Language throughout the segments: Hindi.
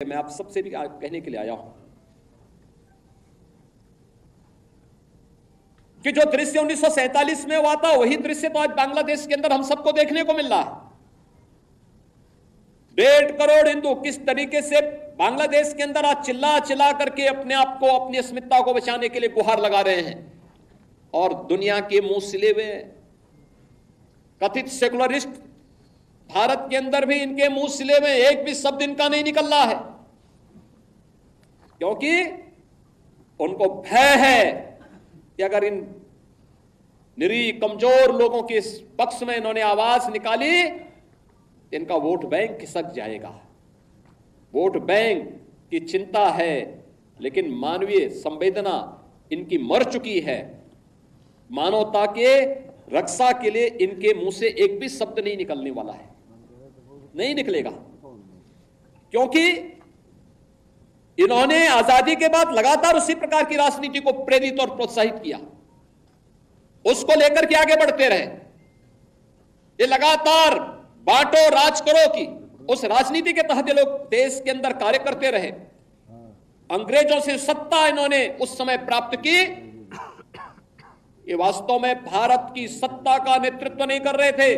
मैं आप सबसे भी कहने के लिए आया हूं कि जो दृश्य 1947 में हुआ था वही दृश्य तो आज बांग्लादेश के अंदर हम सबको देखने को मिल रहा है। 1.5 करोड़ हिंदू किस तरीके से बांग्लादेश के अंदर आज चिल्ला चिल्ला करके अपने आप को, अपनी अस्मिता को बचाने के लिए गुहार लगा रहे हैं और दुनिया के मुंह सिले हुए कथित सेकुलरिस्ट भारत के अंदर भी इनके मुंह सिले में एक भी शब्द इनका नहीं निकल रहा है, क्योंकि उनको भय है कि अगर इन निरीह कमजोर लोगों के इस पक्ष में इन्होंने आवाज निकाली तो इनका वोट बैंक खिसक जाएगा। वोट बैंक की चिंता है, लेकिन मानवीय संवेदना इनकी मर चुकी है। मानवता के रक्षा के लिए इनके मुंह से एक भी शब्द नहीं निकलने वाला है, नहीं निकलेगा, क्योंकि इन्होंने आजादी के बाद लगातार उसी प्रकार की राजनीति को प्रेरित और प्रोत्साहित किया, उसको लेकर के आगे बढ़ते रहे। ये लगातार बांटो राज करो की उस राजनीति के तहत ये लोग देश के अंदर कार्य करते रहे। अंग्रेजों से सत्ता इन्होंने उस समय प्राप्त की, ये वास्तव में भारत की सत्ता का नेतृत्व नहीं कर रहे थे,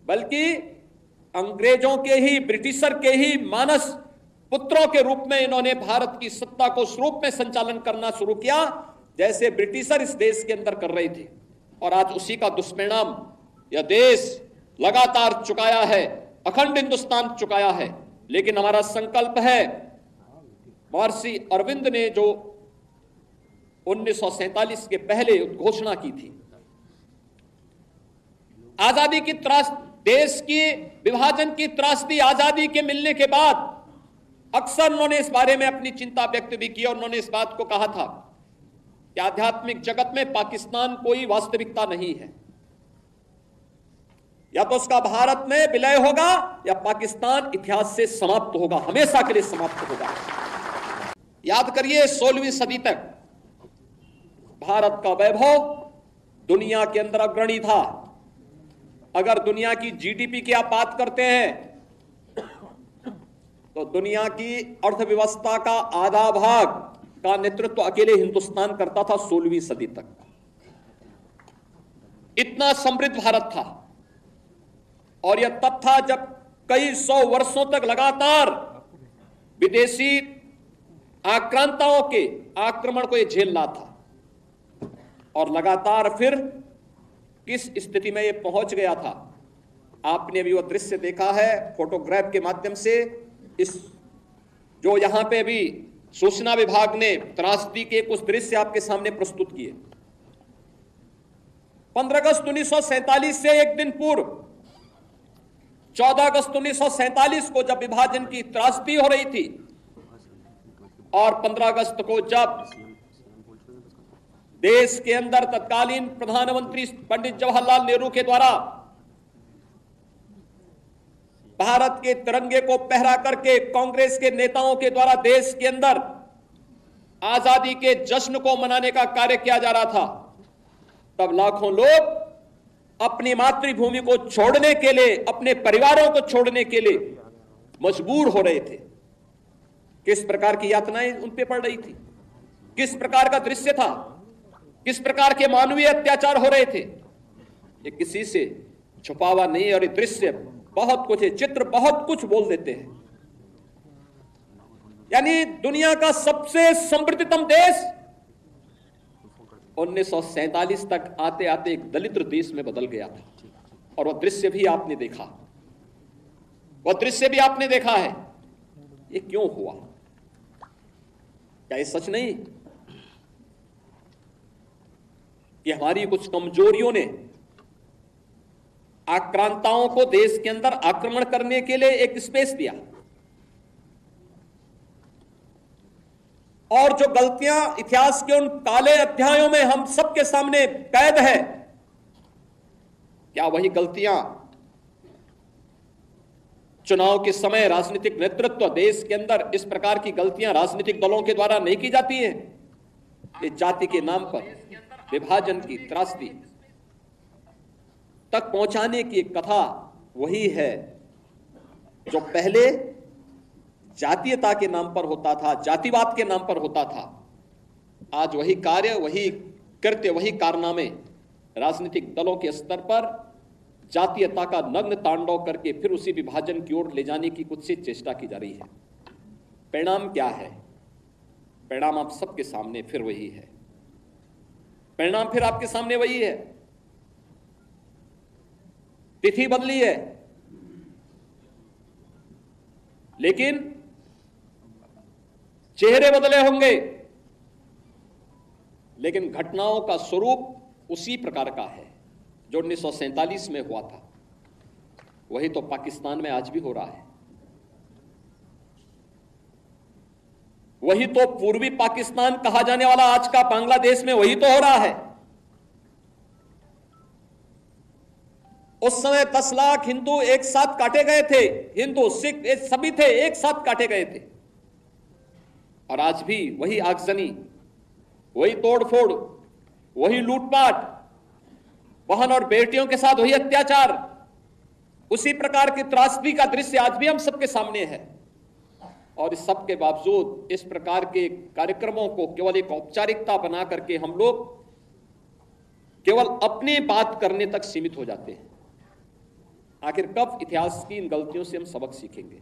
बल्कि अंग्रेजों के ही, ब्रिटिशर के ही मानस पुत्रों के रूप में इन्होंने भारत की सत्ता को उस रूप में संचालन करना शुरू किया जैसे ब्रिटिशर इस देश के अंदर कर रहे थे। और आज उसी का दुष्परिणाम यह देश लगातार चुकाया है, अखंड हिंदुस्तान चुकाया है। लेकिन हमारा संकल्प है, महर्षि अरविंद ने जो 1947 के पहले घोषणा की थी, आजादी की त्रास, देश की विभाजन की त्रासदी आजादी के मिलने के बाद अक्सर उन्होंने इस बारे में अपनी चिंता व्यक्त भी की और उन्होंने इस बात को कहा था कि आध्यात्मिक जगत में पाकिस्तान कोई वास्तविकता नहीं है, या तो उसका भारत में विलय होगा या पाकिस्तान इतिहास से समाप्त होगा, हमेशा के लिए समाप्त होगा। याद करिए, 16वीं सदी तक भारत का वैभव दुनिया के अंदर अग्रणी था। अगर दुनिया की जीडीपी की आप बात करते हैं तो दुनिया की अर्थव्यवस्था का आधा भाग का नेतृत्व अकेले हिंदुस्तान करता था 16वीं सदी तक। इतना समृद्ध भारत था, और यह तब था जब कई सौ वर्षों तक लगातार विदेशी आक्रांताओं के आक्रमण को यह झेल रहा था। और लगातार फिर किस स्थिति में यह पहुंच गया था, आपने अभी वो दृश्य देखा है फोटोग्राफ के माध्यम से। इस जो यहां पे अभी सूचना विभाग ने त्रासदी के कुछ दृश्य आपके सामने प्रस्तुत किए। 15 अगस्त 1947 से एक दिन पूर्व 14 अगस्त 1947 को जब विभाजन की त्रासदी हो रही थी, और 15 अगस्त को जब देश के अंदर तत्कालीन प्रधानमंत्री पंडित जवाहरलाल नेहरू के द्वारा भारत के तिरंगे को पहरा करके कांग्रेस के नेताओं के द्वारा देश के अंदर आजादी के जश्न को मनाने का कार्य किया जा रहा था, तब लाखों लोग अपनी मातृभूमि को छोड़ने के लिए, अपने परिवारों को छोड़ने के लिए मजबूर हो रहे थे। किस प्रकार की यातनाएं उन पे पड़ रही थी, किस प्रकार का दृश्य था, किस प्रकार के मानवीय अत्याचार हो रहे थे, ये किसी से छुपा हुआ नहीं। और ये दृश्य बहुत कुछ है, चित्र बहुत कुछ बोल देते हैं। यानी दुनिया का सबसे समृद्धतम देश 1947 तक आते आते एक दलित देश में बदल गया था। और वह दृश्य भी आपने देखा, वह दृश्य भी आपने देखा है। ये क्यों हुआ? क्या ये सच नहीं कि हमारी कुछ कमजोरियों ने आक्रांताओं को देश के अंदर आक्रमण करने के लिए एक स्पेस दिया, और जो गलतियां इतिहास के उन काले अध्यायों में हम सबके सामने कैद है, क्या वही गलतियां चुनाव के समय राजनीतिक नेतृत्व देश के अंदर इस प्रकार की गलतियां राजनीतिक दलों के द्वारा नहीं की जाती है? ये जाति के नाम पर विभाजन की त्रासदी तक पहुंचाने की एक कथा वही है जो पहले जातीयता के नाम पर होता था, जातिवाद के नाम पर होता था, आज वही कार्य, वही कृत्य, वही कारनामे राजनीतिक दलों के स्तर पर जातीयता का नग्न तांडव करके फिर उसी विभाजन की ओर ले जाने की कुत्सित चेष्टा की जा रही है। परिणाम क्या है? परिणाम आप सबके सामने फिर वही है। परिणाम फिर आपके सामने वही है। तिथि बदली है, लेकिन चेहरे बदले होंगे, लेकिन घटनाओं का स्वरूप उसी प्रकार का है जो 1947 में हुआ था। वही तो पाकिस्तान में आज भी हो रहा है। वही तो पूर्वी पाकिस्तान कहा जाने वाला आज का बांग्लादेश में वही तो हो रहा है। उस समय 10 लाख हिंदू एक साथ काटे गए थे, हिंदू सिख सभी थे, एक साथ काटे गए थे। और आज भी वही आगजनी, वही तोड़फोड़, वही लूटपाट, बहन और बेटियों के साथ वही अत्याचार, उसी प्रकार की त्रासदी का दृश्य आज भी हम सबके सामने है। और इस सब के बावजूद इस प्रकार के कार्यक्रमों को केवल एक औपचारिकता बना करके हम लोग केवल अपनी बात करने तक सीमित हो जाते हैं। आखिर कब इतिहास की इन गलतियों से हम सबक सीखेंगे?